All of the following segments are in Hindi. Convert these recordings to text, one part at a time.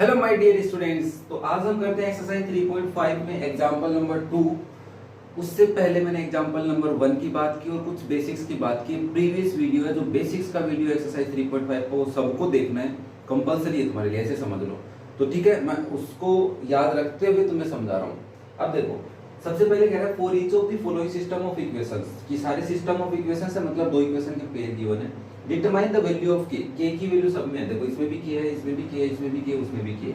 Hello my dear students. तो आज हम करते हैं एक्सरसाइज 3.5 में एग्जांपल नंबर 2। उससे पहले मैंने एग्जांपल नंबर 1 की बात की और कुछ बेसिक्स की बात की। प्रीवियस वीडियो है जो बेसिक्स का वीडियो एक्सरसाइज 3.5 को सबको देखना है, कंपलसरी है तुम्हारे लिए, ऐसे समझ लो। तो ठीक है, मैं उसको याद रखते हुए तुम्हें समझा रहा हूँ। अब देखो, सबसे पहले कह रहा है for each of the following system of equations, कि सारे सिस्टम ऑफ इक्वेशंस है मतलब दो इक्वेशन के पेयर गिवन है। डिटरमाइन द वैल्यू ऑफ के की वैल्यू सब में है। देखो इसमें भी के है, इसमें भी के है, इसमें भी के, उसमें भी के है।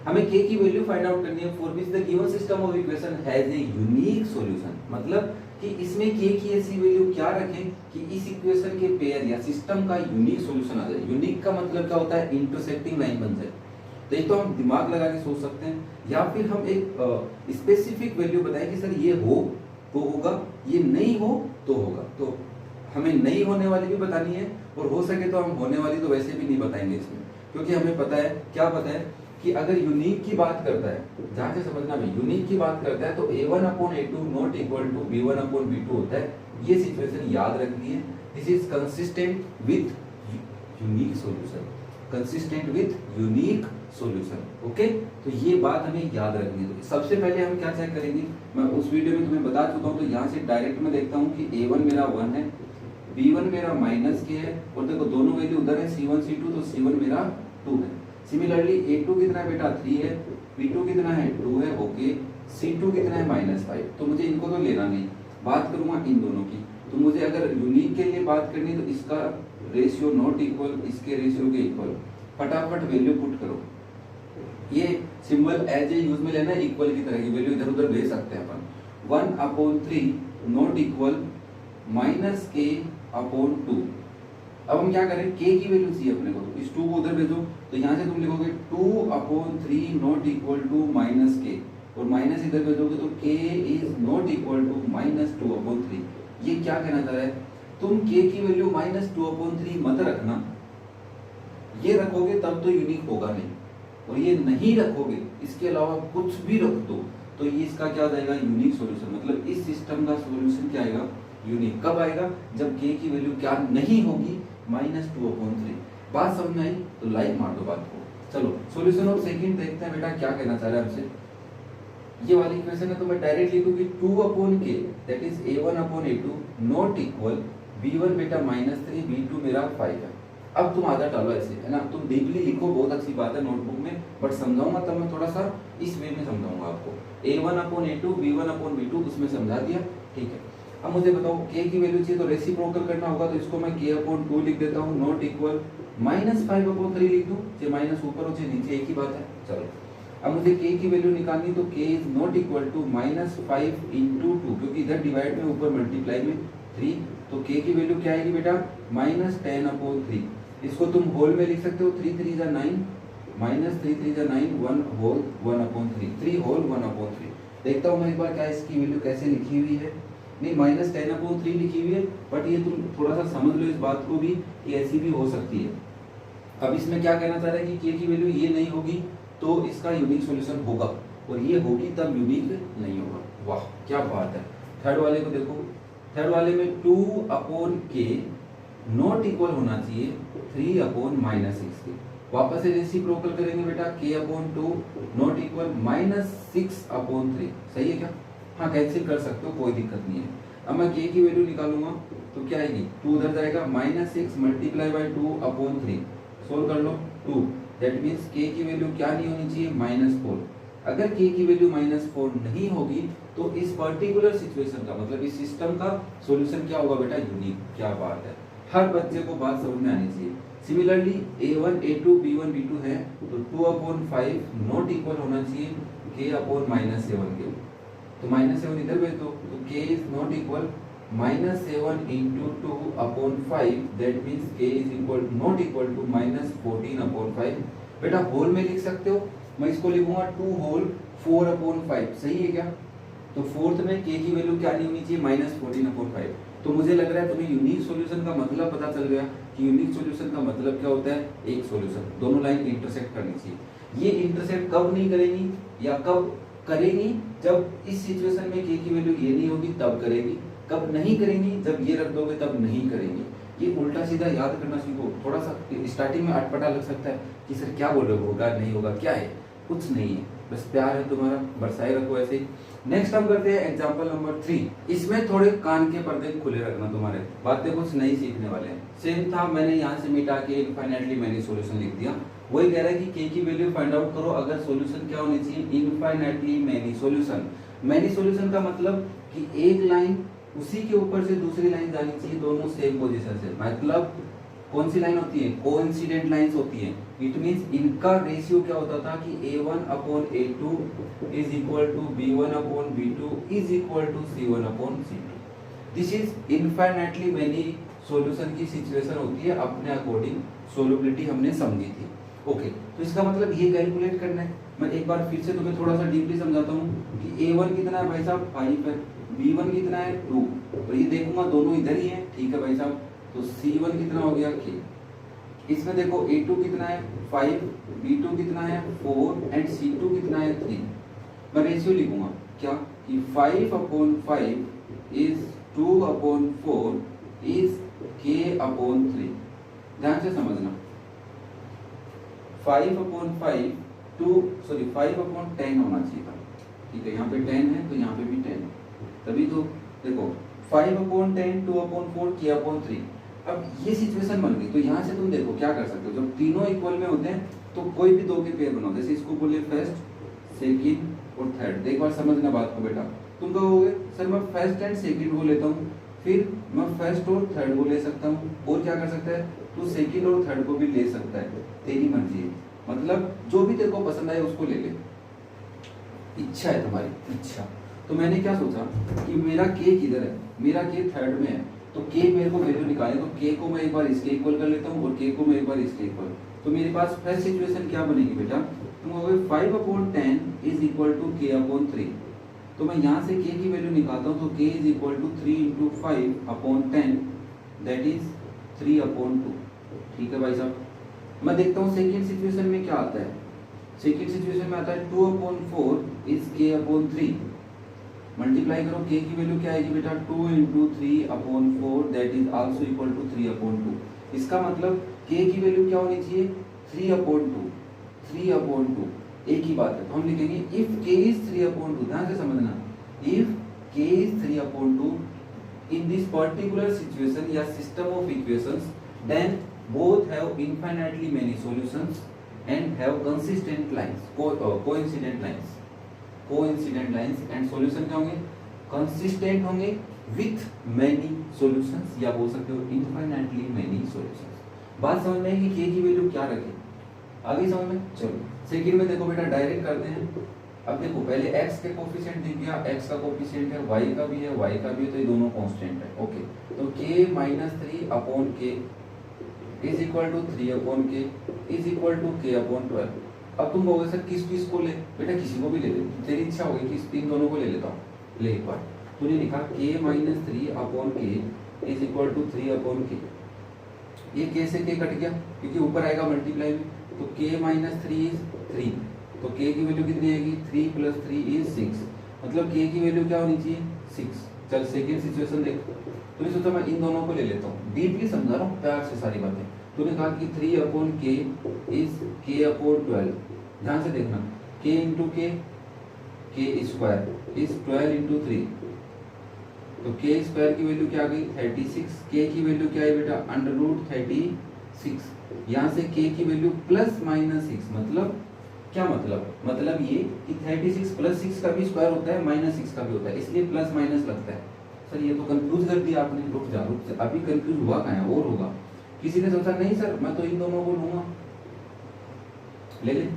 हमें के की वैल्यू फाइंड आउट करनी है for which the given system of equation has a unique solution. मतलब कि इसमें के की ऐसी वैल्यू क्या रखें कि इस इक्वेशन के पेयर या सिस्टम का यूनिक सॉल्यूशन आ जाए। यूनिक का मतलब क्या होता है? इंटरसेक्टिंग लाइन बन जाए। तो एक तो हम दिमाग लगा के सोच सकते हैं, या फिर हम एक स्पेसिफिक वैल्यू बताएं कि सर ये हो तो होगा, ये नहीं हो तो होगा। तो हमें नहीं होने वाली भी बतानी है और हो सके तो हम होने वाली तो वैसे भी नहीं बताएंगे इसमें, क्योंकि हमें पता है, क्या पता है कि अगर यूनिक की बात करता है, ध्यान से समझना भी, यूनिक की बात करता है तो a1/a2 not equal to b1/b2 होता है। ये सिचुएशन याद रखनी है। This is consistent with unique solution, consistent with unique solution. Okay, तो ये बात हमें याद रखनी है। तो सबसे पहले हम क्या चेक करेंगे, मैं उस वीडियो में तुम्हें बता चुका हूं। तो यहाँ से डायरेक्ट में देखता हूँ कि a1 मेरा 1 है, b1 मेरा माइनस के है, और देखो दोनों वैल्यू उधर है, c1 c2, तो c1 मेरा 2 है। सिमिलरली a2 कितना है बेटा? 3 है, b2 कितना है? 2 है। ओके, c2 कितना है? -5। तो मुझे इनको तो लेना नहीं, बात करूंगा इन दोनों की। तो मुझे अगर यूनिक के लिए बात करनी है तो इसका रेशियो नॉट इक्वल इसके रेशियो के इक्वल, फटाफट वैल्यू पुट करो। ये सिंबल एज ए यूज में लेना, इक्वल की तरह की वैल्यू इधर उधर भेज सकते हैं अपन। 1/3 नॉट इक्वल -k/2। अब हम क्या करें, k की वैल्यू चाहिए अपने को, तो इस 2 को उधर भेजो। तो यहाँ से तुम लिखोगे 2/3 नॉट इक्वल टू -k, और माइनस इधर भेजोगे तो k is not equal to -2/3। ये क्या कहना चाह रहा है? तुम k की वैल्यू -2/3 मत रखना, ये रखोगे तब तो यूनिक होगा नहीं, और ये नहीं रखोगे, इसके अलावा कुछ भी रख दो तो ये इसका क्या हो जाएगा? Unique solution. मतलब इस सिस्टम का सॉल्यूशन क्या आएगा? यूनिक। कब आएगा? जब k की वैल्यू क्या नहीं होगी? -2/3। बात समझ में आई? तो लाइक मार दो बात को। चलो सॉल्यूशन ऑफ सेकंड देखते हैं बेटा क्या कहना चाह रहा है हमसे। ये वाली इक्वेशन है तो मैं डायरेक्ट लिखूंगी 2/k that is a1/a2 not equal b1 बेटा -3, b2 मेरा 5 है। अब तुम आधा डालो ऐसे, है ना? तुम डीपली लिखो, बहुत अच्छी बात है नोटबुक में, बट समझाऊंगा तब मैं थोड़ा सा इस वे में समझाऊंगा आपको। a1/a2 b1/b2 उसमें समझा दिया, ठीक है। अब मुझे बताओ k की वैल्यू चाहिए तो रेसिप्रोकल करना होगा, तो इसको मैं k/2 लिख देता हूँ, नॉट इक्वल -5/3 लिख दूं, चाहे माइनस ऊपर हो चाहे नीचे, एक ही बात है। चलो अब मुझे k की वैल्यू निकालनी, तो k is not equal to -5 × 2, क्योंकि इधर डिवाइड में ऊपर मल्टीप्लाई में 3, तो k की वैल्यू क्या आएगी बेटा? -10/3। इसको तुम होल में लिख सकते हो, 3 3 = 9, -3 3 = 9, 1 होल 1/3, 3 होल 1/3। देखता हूँ मैं एक बार क्या इसकी वैल्यू कैसे लिखी हुई है। नहीं, -10/3 लिखी हुई है, बट ये तुम थोड़ा सा समझ लो इस बात को भी कि ऐसी भी हो सकती है। अब इसमें क्या कहना चाह रहा है कि k की वैल्यु ये नहीं होगी तो इसका यूनिक सॉल्यूशन होगा, और ये होगी तब यूनिक नहीं होगा। वाह क्या बात है। थर्ड वाले को देखो, थर्ड वाले में 2/k नॉट इक्वल होना चाहिए 3/-6 के। वापस से रेसिप्रोकल करेंगे बेटा, k/2 नॉट इक्वल -6/3। सही है क्या? हाँ, कैंसिल कर सकते हो, कोई दिक्कत नहीं है। अब मैं k की वैल्यू निकालूंगा तो क्या आएगी? 2 उधर जाएगा, -6 × 2/3। सोल्व कर लो, 2 दैट मीन्स k की वैल्यू क्या नहीं होनी चाहिए? -4। अगर k की वैल्यू -4 नहीं होगी तो इस पर्टिकुलर सिचुएशन का मतलब इस सिस्टम का सॉल्यूशन क्या होगा बेटा? यूनिक। क्या बात है, हर बच्चे को बात समझ में आनी चाहिए। Similarly a1 a2 b1 b2 है तो 2/5 नॉट इक्वल होना चाहिए k/-7 के। तो -7 इधर भेज दो, तो k is not equal -7 × 2/5 that means k is equal not equal to -14/5। बेटा होल में लिख सकते हो, मैं इसको लिखूंगा 2 होल 4/5। सही है क्या? तो फोर्थ में k की वैल्यू क्या नहीं होनी चाहिए? -14/5। तो मुझे लग रहा है तुम्हें यूनिक सॉल्यूशन का मतलब पता चल गया कि यूनिक सॉल्यूशन का मतलब क्या होता है? एक सॉल्यूशन, दोनों लाइन इंटरसेक्ट करनी चाहिए। ये इंटरसेक्ट कब नहीं करेंगी या कब करेंगी? जब इस सिचुएशन में k की वैल्यू ये नहीं होगी तब करेंगी। कब नहीं करेंगी? जब ये रख दोगे तब नहीं करेंगी। ये उल्टा सीधा याद करना सीखो। थोड़ा सा स्टार्टिंग में अटपटा लग सकता है कि सर क्या बोल रहे हो, होगा नहीं होगा, क्या है, कुछ नहीं है, बस प्यार है तुम्हारा, बरसाए रखो ऐसे ही। नेक्स्ट हम करते हैं एग्जांपल नंबर 3। इसमें थोड़े कान के पर्दे खुले रखना तुम्हारे, बातें कुछ नई सीखने वाले हैं। सेम था, मैंने यहाँ से मिटा के इनफाइनाइटली मैनी सॉल्यूशन लिख दिया। वही कह रहा है कि के की वैल्यू फाइंड आउट करो, अगर सॉल्यूशन क्या होनी चाहिए, infinitely many solution. Many solution का मतलब कि एक लाइन उसी के ऊपर से दूसरी लाइन जानी चाहिए, दोनों सेम पोजीशन से। मतलब कौन सी लाइन होती है, कोइंसिडेंट लाइंस होती है। इट मींस इनका रेशियो क्या होता था कि a1 upon a2 is equal to b1 upon b2 is equal to c1 upon c2। This is infinitely many solution की सिचुएशन होती है, अपने अकॉर्डिंग सोलबिलिटी हमने समझी थी। ओके, तो इसका मतलब ये कैलकुलेट करना है। मैं एक बार फिर से तुम्हें थोड़ा सा डीपली समझाता हूँ कि a1 कितना है भाई साहब 5 है, b1 कितना है 2, तो ये देखूंगा दोनों इधर ही है, ठीक है भाई साहब। तो c1 कितना हो गया k, इसमें देखो a2 कितना है 5, b2 कितना है 4 एंड c2 कितना है 3। मैं रेशियो लिखूंगा क्या कि 5 upon 5 is 2 upon 4 is k upon 3। ध्यान से समझना, 5 अपॉन 5 5 अपॉन 10 होना चाहिए था, ठीक है। यहाँ पे 10 है तो यहाँ पे भी 10, तभी तो देखो 5 अपॉन 10 2 अपॉन 4 k अपॉन 3। अब ये सिचुएशन बन गई, तो यहाँ से तुम देखो क्या कर सकते हो, जब तीनों इक्वल में होते हैं तो कोई भी दो के पेयर बनाओ, जैसे इसको बोले फर्स्ट, सेकंड और थर्ड। एक बार समझना बात को बेटा, तुम कहोगे सर मैं फर्स्ट एंड सेकंड को लेता हूँ, फिर मैं फर्स्ट और थर्ड को ले सकता हूँ, और क्या कर सकता है तू सेकंड और थर्ड को भी ले सकता है, तेरी मर्जी है। मतलब जो भी तेरे को पसंद आए उसको ले ले, इच्छा है तुम्हारी, इच्छा। तो मैंने क्या सोचा कि मेरा के किधर है, मेरा के थर्ड में है, तो k मेरे को वैल्यू निकालनी, तो k को मैं एक बार इसके इक्वल कर लेता हूँ और k को मैं एक बार इसके इक्वल। तो मेरे पास फर्स्ट सिचुएशन क्या बनेगी बेटा, तुम कहोगे 5 upon 10 is equal to k upon 3। तो मैं यहाँ से k की वैल्यू निकालता हूँ, तो k is equal to 3 into 5 upon 10 that is 3 upon 2, ठीक है भाई साहब। मैं देखता हूँ सेकेंड सिचुएशन में क्या आता है। सेकेंड सिचुएशन में आता है 2 upon 4 is k upon 3। Multiply करो, k की वैल्यू क्या आएगी बेटा 2 into 3 upon 4 that is also equal to 3 upon 2। इसका मतलब k की वैल्यू क्या होनी चाहिए 3 अपॉन 2, 3 अपॉन 2 एक ही बात है। तो हम लिखेंगे इफ k इज 3 अपॉन 2, ध्यान से समझना, if k is 3 upon 2 in this particular situation या system of equations then both have infinitely many solutions and have consistent lines, coincident lines, coincident lines and solution क्या होंगे, consistent होंगे with many solutions, या बोल सकते हो infinitely many solutions। बात समझ में है कि k की वैल्यू क्या रखें, आगे समझ में। चलो सेकंड में देखो बेटा, डायरेक्ट करते हैं। अब देखो पहले x के कोफिशिएंट दिख गया, x का कोफिशिएंट है, y का भी है, y का भी है, तो ये दोनों कांस्टेंट है। ओके, तो k minus 3 upon k is equal to 3 upon k is equal to k upon 12। अब तुम कहोगे सर किस किस को ले, बेटा किसी को भी ले ले, तेरी इच्छा होगी कि इन दोनों को ले लेता हूँ, ले एक बार। तूने लिखा k minus 3 upon k is equal to 3 upon k। ये k से k कट गया क्योंकि ऊपर आएगा मल्टीप्लाई में, तो k माइनस 3 इज 3, तो k की वैल्यू कितनी आएगी 3 प्लस 3 इज 6, मतलब k की वैल्यू क्या होनी चाहिए 6। चल सेकेंड सिचुएशन देख, तूने सोचा मैं इन दोनों को ले लेता हूँ, डीपली समझा रहा हूँ प्यार से सारी बातें। तूने कहा कि 3 upon k is k upon 12, ध्यान से देखना, k into k square is 12 into 3, तो k स्क्वायर की वैल्यू क्या आ गई 36, k की वैल्यू क्या है बेटा अंडर रूट 36। यहाँ से k की वैल्यू प्लस माइनस 6, मतलब क्या मतलब ये कि 36 प्लस 6 का भी स्क्वायर होता है, माइनस 6 का भी होता है, इसलिए प्लस माइनस लगता है। सर ये तो कंफ्यूज कर दिया आपने, रुक जा, अभी कंफ्यूज हुआ कहाँ है, और होगा। किसी ने सोचा नहीं सर मैं तो इन दोनों को लूंगा, ले ले,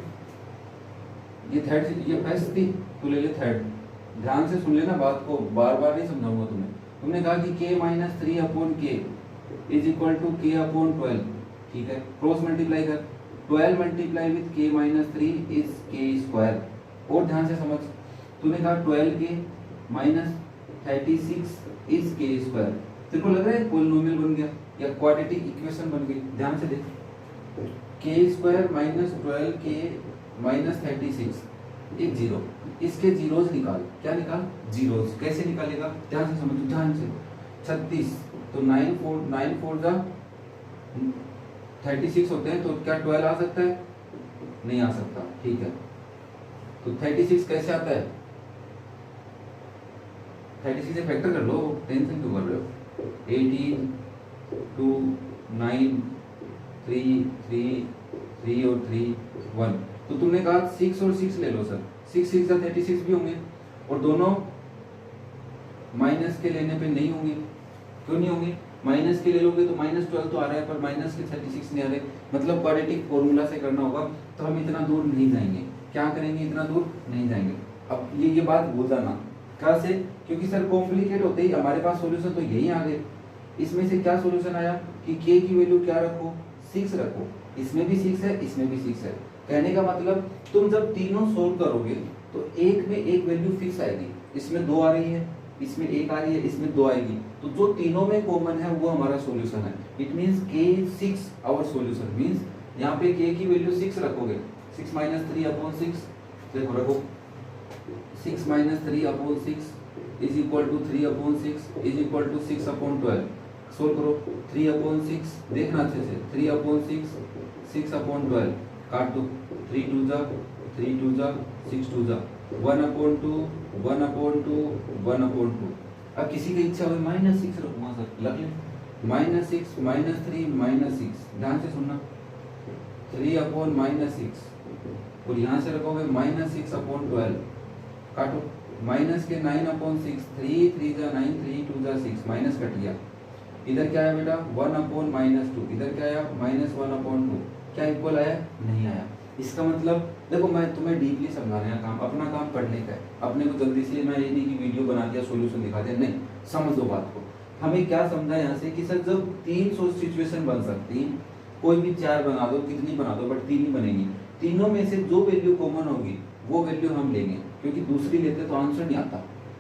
ये थर्ड, ये फर्स्ट थी तो ले ले थर्ड। ध्यान से सुन लेना बात को, बार बार नहीं समझाऊंगा तुम्हें। तुमने कहा कि k minus 3 upon k is equal to k upon 12, ठीक है, क्रॉस मल्टीप्लाई कर, 12 multiply with k minus 3 is k square. और ध्यान से समझ, तूने कहा 12k minus 36 is k square, तेरे को लग रहा है पॉलिनोमियल बन गया या क्वाड्रेटिक इक्वेशन बन गई। ध्यान से देख, k square minus 12k minus 36 एक जीरो, इसके जीरोस निकाल, क्या निकाल जीरोस, कैसे निकालेगा ध्यान से समझो, ध्यान से। 36 तो 9 4 जा 36 होते हैं, तो क्या 12 आ सकता है? नहीं आ सकता, ठीक है। तो 36 कैसे आता है? 36 से फैक्टर कर लो, टेंशन क्यों कर रहे हो? 18 2 9 3 3 3 और 3 1। तो तुमने कहा 6 और 6 ले लो सर, 6 6 36 भी होंगे, और दोनों माइनस के लेने पे नहीं होंगे। क्यों नहीं होंगे? माइनस के ले लोगे तो -12 तो आ रहा है, पर माइनस के 36 नहीं आ रहे, मतलब क्वाड्रेटिक फॉर्मूला से करना होगा। तो हम इतना दूर नहीं जाएंगे। क्या करेंगे? इतना दूर नहीं जाएंगे। अब ये बात भूल जाना, कहाँ से? क्योंकि सर कॉम्प्लिकेट होते ही हमारे पास सॉल्यूशन तो यही आ गए। इसमें से क्या सॉल्यूशन आया कि k की वैल्यू क्या रखो? 6 रखो। इसमें भी 6 है, इसमें भी 6 है। कहने का मतलब तुम जब तीनों सोल्व करोगे तो एक में एक वैल्यू फिक्स आएगी। इसमें 2 आ रही है, इसमें 1 आ रही है, इसमें 2 आएगी, तो जो तीनों में कॉमन है वो हमारा सॉल्यूशन है। It means k 6 our solution. Means यहाँ पे k की वैल्यू 6 रखोगे, 6 - 3/6 देखो रखो, 6 - 3/6 is equal to 3/6 is equal to 6/12। Solve करो, 3/6 देखना अच्छे से, 3/6 6/12 काट दो, 3 2 जा 3 2 जा 6 2 जा 1/2 1/2 1/2। अब किसी की इच्छा हुई -6 रखूंगा सर, लग ले, -6 -3 -6। ध्यान से सुनना, 3/6 और यहाँ से रखोगे -6/12 काटो, माइनस के 9/6 3 3 जा 9 3 2 जा 6 माइनस कट गया। इधर क्या आया बेटा? 1/-2। इधर क्या आया? -1/2। क्या इक्वल आया? नहीं आया। इसका मतलब देखो, मैं तुम्हें डीपली समझाने का काम, अपना काम पढ़ने का है। अपने को जल्दी से मैं ये नहीं कि वीडियो बना दिया सॉल्यूशन दिखा दिया, नहीं, समझ दो बात को। हमें क्या समझा यहाँ से कि सर जब 3 सिचुएशन बन सकती, कोई भी 4 बना दो, कितनी बना दो, बट 3 ही बनेगी। तीनों में से जो वैल्यू कॉमन होगी वो वैल्यू हम लेंगे, क्योंकि दूसरी लेते तो आंसर नहीं आता।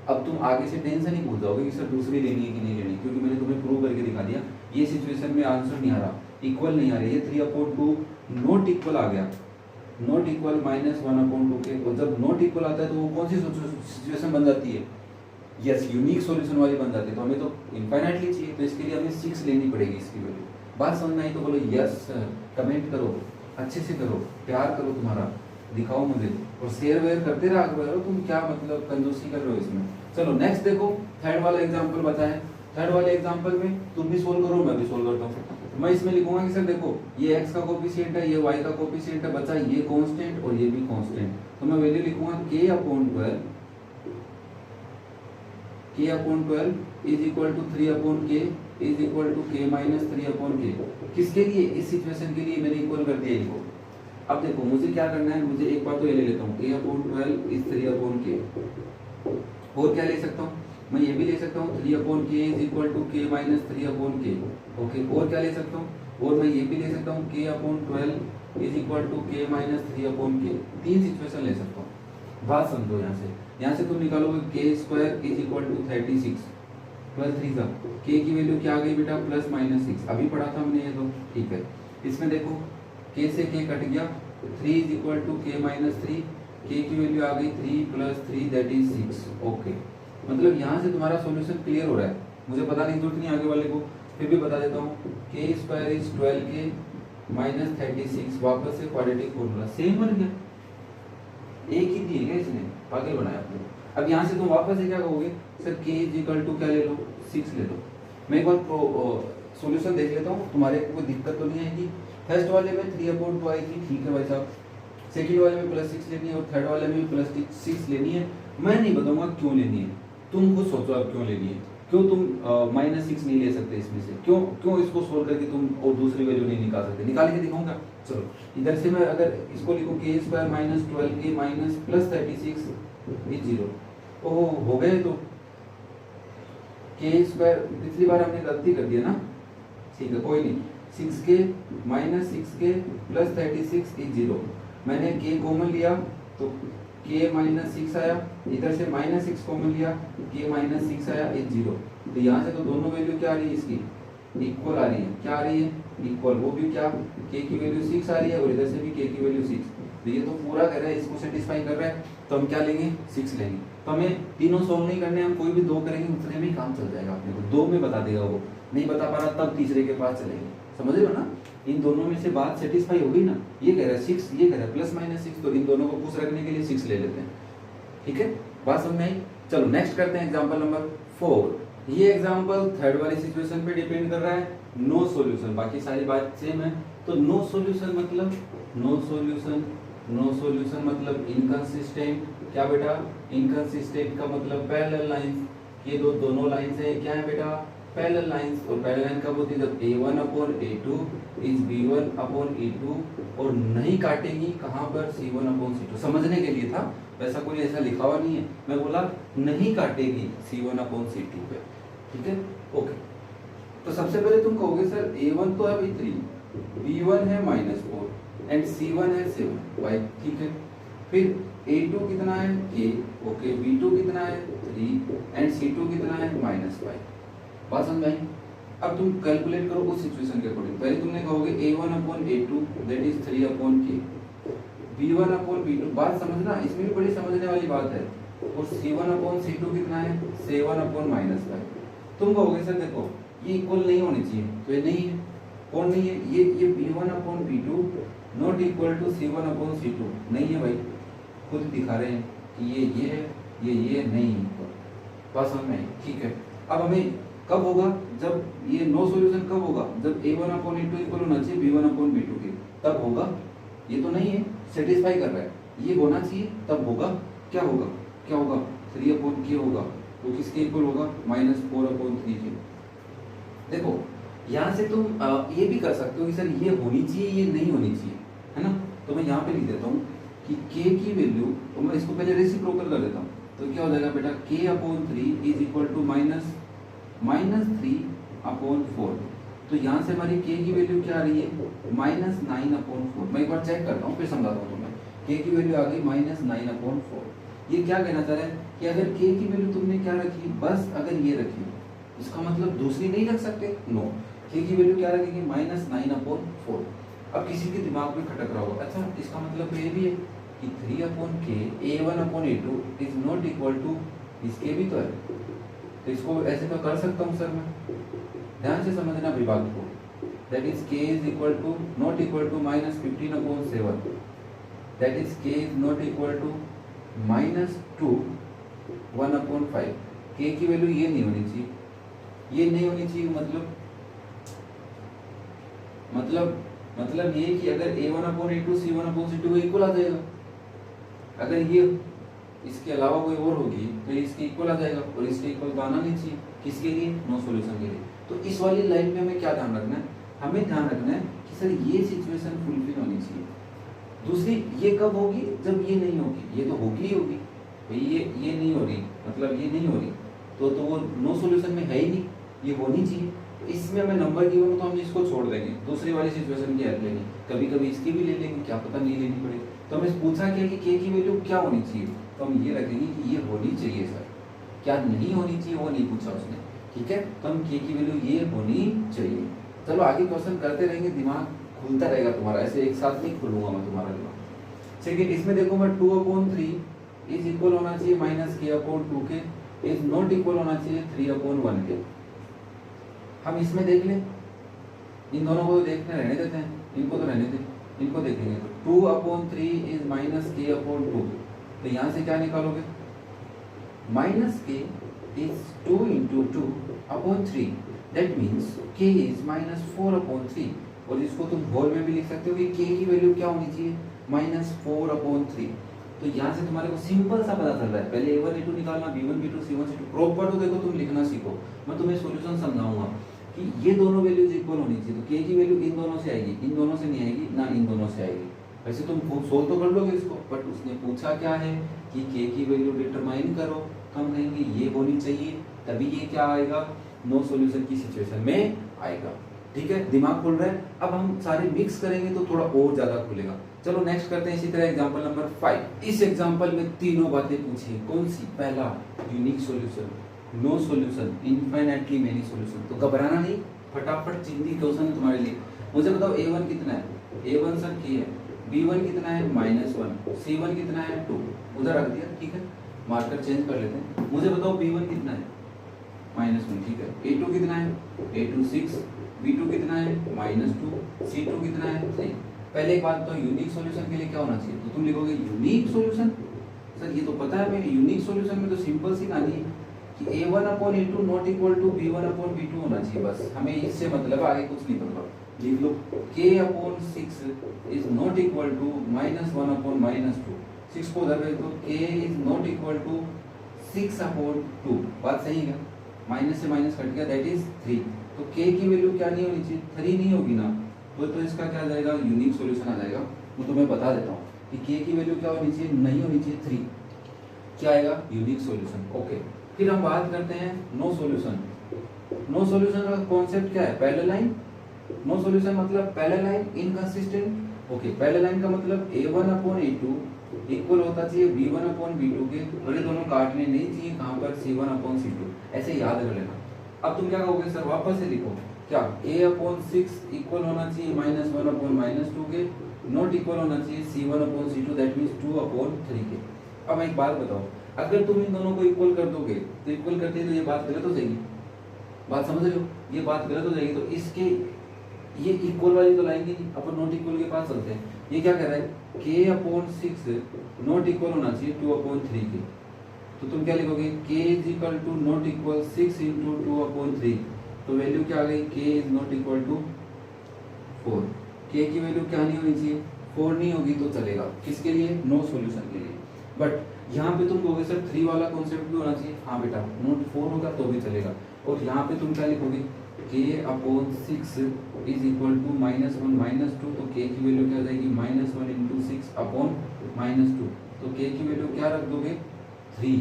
अब तुम आगे से टेंशन ही भूल जाओगे कि सर दूसरी लेनी है कि नहीं लेनी, क्योंकि मैंने तुम्हें प्रूव करके दिखा दिया। ये सिचुएशन में आंसर नहीं आ रहा, इक्वल नहीं आ रही है, 3/2 नॉट इक्वल आ गया, नॉट इक्वल -1/2 के। और जब नॉट इक्वल आता है तो वो कौन सी सिचुएशन बन जाती है? यस, यूनिक सॉल्यूशन वाली बन जाती है। तो हमें तो इनफाइनाइटली चाहिए, तो इसके लिए हमें 6 लेनी पड़ेगी इसकी वैल्यू। बात समझ में आई तो बोलो यस सर, कमेंट करो, अच्छे से करो, प्यार करो, तुम्हारा दिखाओ मुझे, और शेयर वेयर करते रहा करो। तुम क्या मतलब कंजूसी कर रहे हो इसमें? चलो नेक्स्ट देखो, थर्ड वाला एग्जांपल बताएं। थर्ड वाले एग्जांपल में तुम भी सोल्व करो, मैं भी सोल्व करता हूँ। मैं इसमें लिखूंगा कि सर देखो, ये x का कोफिशिएंट है, ये y का कोफिशिएंट है, बचा ये कांस्टेंट और ये भी कांस्टेंट। तो मैं वैल्यू लिखूंगा k/12 is equal to 3/k is equal to k - 3/k। किसके लिए? इस सिचुएशन के लिए मैंने इक्वल कर दिया इसको। अब देखो मुझे क्या करना है, मुझे एक बार तो ये ले लेता हूँ, k/12 इज 3/k। और क्या ले सकता हूँ मैं? ये भी ले सकता हूँ 3/k is equal to k - 3/k। Okay, और क्या ले सकता हूँ? और मैं ये भी ले सकता हूँ k/12 is equal to k - 3/k। 3 situation ले सकता हूँ। बात समझो, यहाँ से तुम निकालोगे k² इज इक्वल टू 36, 12 3 का k की वैल्यू क्या आ गई बेटा? +-6। अभी पढ़ा था हमने ये तो, ठीक है। इसमें देखो k से k कट गया, 3 is equal to k - 3, k की वैल्यू आ गई 3 + 3 दैट इज 6। ओके, मतलब यहाँ से तुम्हारा सॉल्यूशन क्लियर हो रहा है। मुझे पता नहीं, जरूरत नहीं आगे वाले को, फिर भी बता देता हूँ। k² इज 12k - 36, वापस से क्वाड्रेटिक फॉर्मूला सेम बन गया। एक ही दिए गया इसने, पागल बनाया आपने। अब यहाँ से तुम वापस से क्या कहोगे? Sir k is equal to क्या ले लो? 6 ले लो। मैं एक बार सॉल्यूशन देख लेता हूँ, तुम्हारे को कोई दिक्कत तो नहीं आएगी। फर्स्ट वाले में 3/2 आई थी, ठीक है भाई साहब। सेकंड वाले में +6 लेनी है, और थर्ड वाले में +6 लेनी है। मैं नहीं बताऊंगा क्यों लेनी है, तुम खुद सोचो आप क्यों लेनी है। क्यों तुम -6 नहीं ले सकते इसमें से? क्यों इसको सोल्व करके तुम और दूसरी वैल्यू नहीं निकाल सकते? निकाल के दिखाऊंगा। चलो इधर से मैं अगर इसको लिखूं k² - 12k +36 इज 0। ओह, हो गए। तो k², पिछली बार हमने गलती कर दिया ना, ठीक है कोई नहीं। 6k - 6k +36 is 0। मैंने k कॉमन लिया तो k - 6 आया, इधर से -6 कॉमन लिया, k - 6 आया इज 0। तो यहाँ से तो दोनों वैल्यू क्या आ रही है इसकी? इक्वल आ रही है। क्या आ रही है? इक्वल। वो भी क्या? k की वैल्यू 6 आ रही है और इधर से भी k की वैल्यू 6। तो ये तो पूरा कर रहा है, इसको सेटिस्फाई कर रहा है, तो हम क्या लेंगे? 6 लेंगे। तो हमें तीनों सोल्व नहीं करने, हम कोई भी 2 करेंगे, उतने में ही काम चल जाएगा। अपने को 2 में बता देगा वो। नहीं बता पा रहा तब तीसरे के पास चलेंगे, समझ रहे हो ना। इन दोनों में से बात सेटिस्फाई हो गई ना, ये कह रहा है 6, ये कह रहा है +-6, तो इन दोनों को खुश रखने के लिए 6 ले लेते हैं, ठीक है, बात समझ में आई। चलो नेक्स्ट करते हैं एग्जांपल नंबर 4। ये एग्जांपल थर्ड वाली सिचुएशन पे डिपेंड कर रहा है, नो सॉल्यूशन, बाकी सारी बात सेम है। तो नो सॉल्यूशन मतलब नो सॉल्यूशन मतलब इनकंसिस्टेंट, क्या बेटा, इनकंसिस्टेंट का मतलब पैरेलल लाइंस, ये दोनों लाइंस है, क्या है बेटा, पैरेलल लाइंस। और पैरेलल लाइन कब होती है, जब A1/A2 इज B1/E2 और नहीं काटेगी कहां पर, C1/C2। समझने के लिए था, वैसा कोई ऐसा लिखा हुआ नहीं है, मैं बोला नहीं काटेगी C1/C2 पे, ठीक है, ओके। तो सबसे पहले तुम कहोगे सर A1 तो है भाई 3, B1 है -4 एंड C1 है 7, भाई ठीक है। फिर A2 कितना है K, ओके, B2 कितना है 3 एंड C2 कितना है -5। बात समझ में आई। अब तुम कैलकुलेट करो उस सिचुएशन के अकॉर्डिंग। पहले तुमने कहोगे A1/A2 that is 3/K, B1/B2, बात समझना, इसमें भी बड़ी समझने वाली बात है। और C1/C2 कितना है 7/-5। तुम कहोगे सर देखो ये इक्वल नहीं होनी चाहिए, तो ये नहीं है, कौन नहीं है, ये B1/B2 not equal to C1/C2, नहीं है भाई, खुद दिखा रहे हैं कि ये है, ये नहीं है, बात समझ में आई, ठीक है। अब हमें कब होगा, जब ये नो सॉल्यूशन कब होगा, जब A1/A2 इक्वल होना चाहिए B1/B2 के, तब होगा। ये तो नहीं है, सेटिस्फाई कर रहा है, ये होना चाहिए तब होगा। क्या होगा, 3/K होगा, तो किसके इक्वल होगा, -4/3 के। देखो यहाँ से तुम ये भी कर सकते हो कि सर ये होनी चाहिए, ये नहीं होनी चाहिए, है ना। तो मैं यहाँ पे लिख देता हूँ कि K की वैल्यू, तो मैं इसको पहले रेसिप्रोकल कर देता हूँ, तो क्या हो जाएगा बेटा, K/3 इज इक्वल टू -3/4। तो यहाँ से हमारी K की वैल्यू क्या आ रही है, -9/4। मैं एक बार चेक करता हूँ फिर समझाता हूँ तुम्हें। K की वैल्यू आ गई -9/4। ये क्या कहना चाह रहा है कि अगर K की वैल्यू तुमने क्या रखी, बस अगर ये रखी, इसका मतलब दूसरी नहीं रख सकते, नो। K की वैल्यू क्या रखेंगे, -9/4। अब किसी के दिमाग में खटक रहा होगा, अच्छा इसका मतलब ये भी है कि 3/K A1/A2 is not equal to, इसके भी तो है, तो इसको ऐसे तो कर सकता हूँ सर मैं। ध्यान से समझना विभाग को, that is K is equal to not equal to -15/7, that is K is not equal to -2 1/5। K की वैल्यू ये नहीं होनी चाहिए, ये नहीं होनी चाहिए, मतलब ये कि अगर A1/A2 C1/C2 इक्वल आ जाएगा, अगर ये इसके अलावा कोई और होगी तो इसके इक्वल आ जाएगा, और इसके इक्वल तो आना नहीं चाहिए, किसके लिए, नो सॉल्यूशन के लिए। तो इस वाली लाइन में हमें क्या ध्यान रखना है, हमें ध्यान रखना है कि सर ये सिचुएशन फुलफिल होनी चाहिए। दूसरी ये कब होगी, जब ये नहीं होगी, ये तो होगी ही होगी भाई, ये नहीं हो रही, मतलब ये नहीं हो रही, तो वो नो सॉल्यूशन में है ही नहीं, ये होनी चाहिए। इसमें हमें नंबर गिवन हो तो हम इसको छोड़ देंगे, दूसरी वाली सिचुएशन की हेल्प लेंगे, कभी कभी इसकी भी ले लेंगे, क्या पता नहीं लेनी पड़े। तो हमें पूछा क्या कि K की वैल्यू क्या होनी चाहिए, तो हम ये रखेंगे कि ये होनी चाहिए सर, क्या नहीं होनी चाहिए वो नहीं पूछा उसने, ठीक है। तो हम K की वैल्यू ये होनी चाहिए। चलो आगे क्वेश्चन करते रहेंगे, दिमाग खुलता रहेगा तुम्हारा, ऐसे एक साथ नहीं खुलूंगा मैं तुम्हारा दिमाग। सेकेंड इसमें देखो मैं 2/3 इज इक्वल होना चाहिए -K/2 के, इज नॉट इक्वल होना चाहिए 3/1 के। हम इसमें देख लें, इन दोनों को देखने रहने देते हैं, इनको तो रहने दें, इनको देखेंगे। तो 2/3 इज -K/2, तो यहाँ से क्या निकालोगे, -K is 2 × 2/3, that means K is -4/3। और इसको तुम होल में भी लिख सकते हो कि K की वैल्यू क्या होनी चाहिए, -4/3। तो यहाँ से तुम्हारे को सिंपल सा पता चल रहा है, पहले A1/A2 निकालना, B1/B2 C1/C2, प्रॉपर तो देखो तुम लिखना सीखो, मैं तुम्हें सॉल्यूशन समझाऊंगा कि ये दोनों वैल्यूज इक्वल होनी चाहिए। तो K की वैल्यू इन दोनों से आएगी, इन दोनों से नहीं आएगी, ना इन दोनों से आएगी। वैसे तुम सोल्व तो कर लोगे इसको, बट उसने पूछा क्या है कि K की वैल्यू डिटरमाइन करो, तो हम कहेंगे ये होनी चाहिए, तभी ये क्या आएगा, नो सॉल्यूशन की सिचुएशन में आएगा, ठीक है। दिमाग खुल रहा है। अब हम सारे मिक्स करेंगे तो थोड़ा और ज्यादा खुलेगा। चलो नेक्स्ट करते हैं इसी तरह एग्जांपल नंबर 5। इस एग्जांपल में तीनों बातें पूछी, कौन सी, पहला unique solution, no solution, infinitely many solution. तो घबराना नहीं, फटाफट चिंदी क्वेश्चन है तुम्हारे लिए। मुझे बताओ A1 कितना है, A1 सर K है, B1 कितना है -1, C1 कितना है 2, उधर रख दिया, ठीक है, मार्कर चेंज कर लेते हैं। मुझे बताओ B1 कितना है, -1, ठीक है। a2 कितना है, a2 6, b2 कितना है -2, c2 कितना है 3। पहले एक बात तो यूनिक सॉल्यूशन के लिए क्या होना चाहिए, तो तुम लिखोगे यूनिक सॉल्यूशन। सर ये तो पता है हमें, यूनिक सॉल्यूशन में तो सिंपल सी कहानी है कि a1/a2 not equal to b1/b2 होना चाहिए, बस हमें इससे मतलब आगे कुछ नहीं पता। लिख लो k/6 is not equal to -1/-2। 6 को उधर भेज दो, k is not equal to 6/2। बात सही है, माइनस से माइनस कट गया, दैट इज 3। तो k की वैल्यू क्या नहीं होनी चाहिए, 3 नहीं होगी ना, तो इसका क्या आ जाएगा, यूनिक सॉल्यूशन आ जाएगा। वो तो मैं बता देता हूँ कि k की वैल्यू क्या होनी चाहिए, नहीं होनी चाहिए 3, क्या आएगा, यूनिक सॉल्यूशन। ओके, फिर हम बात करते हैं नो सॉल्यूशन। नो सॉल्यूशन का कॉन्सेप्ट क्या है, पैरेलल लाइन। नो सॉल्यूशन मतलब parallel line inconsistent. Okay, parallel line का मतलब a1/a2 इक्वल होता चाहिए b1/b2 के, और ये दोनों काटने नहीं चाहिए कहाँ पर, c1/c2, ऐसे याद कर लेना। अब तुम क्या कहोगे सर, वापस से लिखो, क्या a/6 इक्वल होना चाहिए -1/-2 के, नॉट इक्वल होना चाहिए c1/c2, दैट मींस 2/3 के। अब एक बात बताओ, अगर तुम इन दोनों को इक्वल कर दोगे तो इक्वल करते तो ये बात गलत हो जाएगी, बात समझ रहे हो, ये बात गलत हो जाएगी। तो इसके ये इक्वल वाली तो लाएंगे नहीं, अपन नॉट इक्वल के पास चलते हैं। ये क्या कह रहा है, k/6 नॉट इक्वल होना चाहिए 2/3 के। तो तुम क्या लिखोगे, k is equal to not equal 6 × 2/3। तो वैल्यू क्या आ गई, k is not equal to 4। k की वैल्यू क्या नहीं होनी चाहिए, 4 नहीं होगी तो चलेगा, किसके लिए, नो सॉल्यूशन के लिए। बट यहाँ पे तुम कहोगे सर 3 वाला कॉन्सेप्ट भी होना चाहिए, हाँ बेटा, नोट 4 होगा तो भी चलेगा। और यहाँ पे तुम क्या लिखोगे, k/6 इज इक्वल टू -1/-2। तो k की वैल्यू क्या आ जाएगी, -1 × 6/-2। तो k की वैल्यू क्या रख दोगे, 3।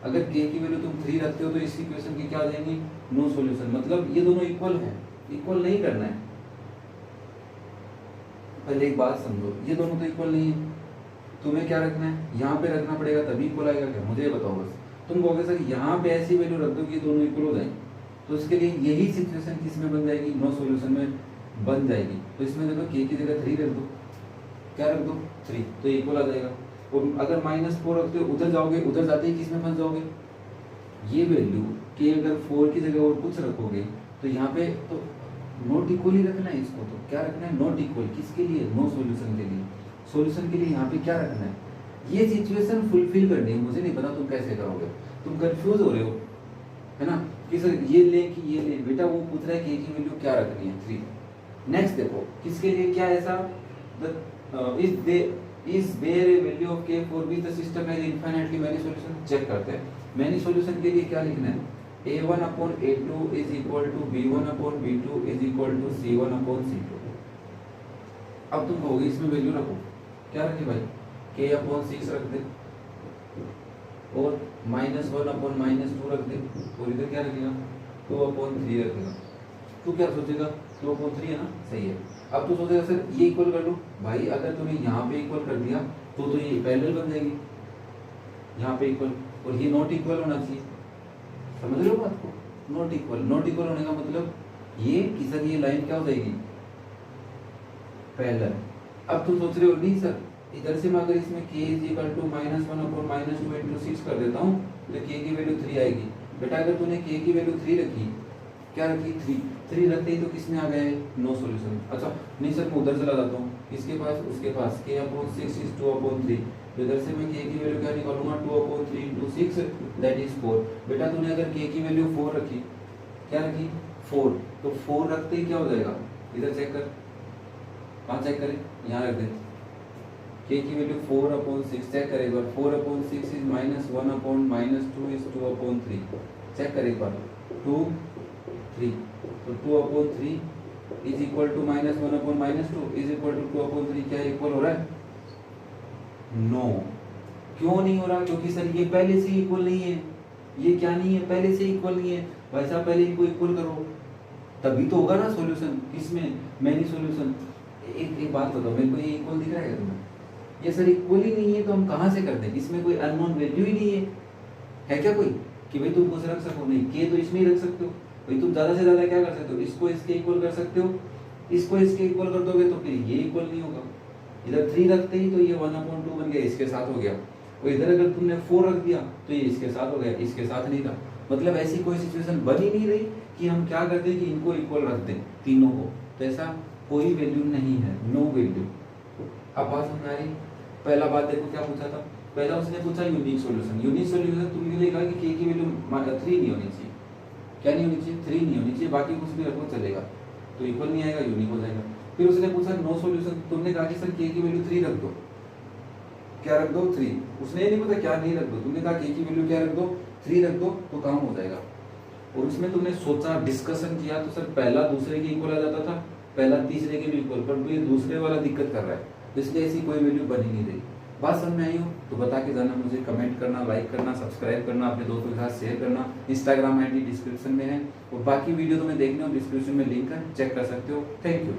अगर k की वैल्यू तुम 3 रखते हो तो इस इक्वेशन की क्या आ जाएगी, नो सॉल्यूशन। मतलब ये दोनों इक्वल है, इक्वल नहीं करना है। पहले एक बात समझो, ये दोनों तो इक्वल नहीं है, तुम्हें क्या रखना है, यहाँ पे रखना पड़ेगा तभी इक्वल आएगा क्या, मुझे बताओ बस। तुम कहोगे सर यहाँ पे ऐसी वैल्यू रख दो कि दोनों इक्वल हो जाए, तो इसके लिए यही सिचुएशन किसमें बन जाएगी, नो सॉल्यूशन में बन जाएगी। तो इसमें देखो k की जगह 3 रख दो, क्या रख दो, 3, तो इक्वल आ जाएगा। और अगर -4 रखते हो, उधर जाओगे, उधर जाते ही किसमें फंस जाओगे, ये वैल्यू k अगर 4 की जगह और कुछ रखोगे तो यहाँ पे तो नॉट इक्वल ही रखना है इसको। तो क्या रखना है, नॉट इक्वल, किसके लिए, नो सॉल्यूशन के लिए। सॉल्यूशन के लिए यहाँ पे क्या रखना है, ये सिचुएशन फुलफिल करनी है। मुझे नहीं पता तुम कैसे करोगे, तुम कंफ्यूज हो रहे हो, है ना, कि सर ये ले कि ये ले। बेटा वो पूछ रहा है कि की वैल्यू क्या रखनी है, 3। नेक्स्ट देखो, किसके लिए क्या ऐसा, is there a value of k for which the system has infinitely many solution. Check करते हैं, मेनी सॉल्यूशन के लिए क्या लिखना है, a1/a2 is equal to b1/b2 is equal to c1/c2। अब तुम कहोगे इसमें वैल्यू रखो, क्या रखे भाई, k/6 रख दे और -1/-2 रख दे, और इधर क्या रखेगा, 2/3 रखेगा। तू क्या सोचेगा, 2/3 है ना, सही है। अब तू सोचेगा सर ये इक्वल कर लो, भाई अगर तूने यहाँ पे इक्वल कर दिया तो ये पैरेलल बन जाएगी, यहाँ पे इक्वल, और ये नॉट इक्वल होना चाहिए। समझ रहे हो बात को, नॉट इक्वल, नॉट इक्वल होने का मतलब ये कि सर ये लाइन क्या हो जाएगी, पैरेलल। अब तुम सोच रहे हो नहीं सर, इधर से मैं अगर इसमें k इज इक्वल टू -1/-2 × 6 कर देता हूँ तो k की वैल्यू 3 आएगी। बेटा अगर तूने k की वैल्यू 3 रखी, क्या रखी, 3 रखते ही तो किसमें आ गए, नो सॉल्यूशन। अच्छा नहीं सर मैं उधर चला जाता हूँ, किसके पास, उसके पास, k/6 इज 2/3। तो इधर से मैं k की वैल्यू क्या निकालूंगा, 2/3 × 6 दैट इज 4। बेटा तूने अगर k की वैल्यू 4 रखी, क्या रखी, 4, तो 4 रखते ही क्या हो जाएगा, इधर चेक कर, कहाँ चेक करें, यहाँ रख दे, k की वैल्यू 4/6, चेक करें एक बार, 4/6 इज -1/-2 इज 2/3। चेक करें एक बार, 2 3, तो 2/3 is equal to -1/-2 is equal to 2/3। क्या इक्वल हो रहा है, नो। क्यों नहीं हो रहा, क्योंकि सर ये पहले से इक्वल नहीं है, ये क्या नहीं है, पहले से इक्वल नहीं है। भाई साहब पहले इनको इक्वल करो तभी तो होगा ना सॉल्यूशन, किसमें, मैनी सॉल्यूशन। एक बात बताओ, मेरे को ये इक्वल दिख रहा है तुम्हें, ये सर इक्वल ही नहीं है तो हम कहाँ से करते हैं, इसमें कोई अननोन वैल्यू ही नहीं है क्या कोई, कि भाई तुम कुछ रख सको, नहीं, k तो इसमें ही रख सकते हो भाई। तुम ज्यादा से ज्यादा क्या कर सकते हो, इसको इसके इक्वल कर सकते हो, इसको इसके इक्वल कर दोगे तो फिर ये इक्वल नहीं होगा। इधर 3 रखते ही तो ये 1/2 बन गया, इसके साथ हो गया। और इधर अगर तुमने 4 रख दिया तो ये इसके साथ हो गया, इसके साथ नहीं था। मतलब ऐसी कोई सिचुएशन बन ही नहीं रही कि हम क्या करते हैं कि इनको इक्वल रख दें तीनों को, तो ऐसा कोई वैल्यू नहीं है, नो वैल्यू। अब बात समझ आ रही। पहला बात देखो क्या पूछा था, पहला उसने पूछा यूनिक सॉल्यूशन। यूनिक सॉल्यूशन तुमने लिखा कि के की वैल्यू 3 नहीं होनी चाहिए। क्या नहीं होनी चाहिए? 3 नहीं होनी चाहिए, बाकी कुछ भी रखो चलेगा, तो इक्वल नहीं आएगा, यूनिक हो जाएगा। फिर उसने पूछा नो सॉल्यूशन, तुमने कहा कि सर के की वैल्यू 3 रख दो। क्या रख दो? 3। उसने ये नहीं पता क्या नहीं रख दो, तुमने कहा के की वैल्यू क्या रख दो? 3 रख दो, तो काम हो जाएगा। और उसमें तुमने सोचा, डिस्कशन किया, तो सर पहला दूसरे के इक्वल आ जाता था, पहला तीसरे के भी इक्वल, पर ये दूसरे वाला दिक्कत कर रहा है, इसलिए ऐसी कोई वैल्यू बन ही नहीं रही। बात समझ में आई हो तो बता के जाना मुझे, कमेंट करना, लाइक करना, सब्सक्राइब करना, अपने दोस्तों के साथ शेयर करना। इंस्टाग्राम आईडी डिस्क्रिप्शन में है, और बाकी वीडियो तुम्हें देखने हो डिस्क्रिप्शन में लिंक है, चेक कर सकते हो। Thank you.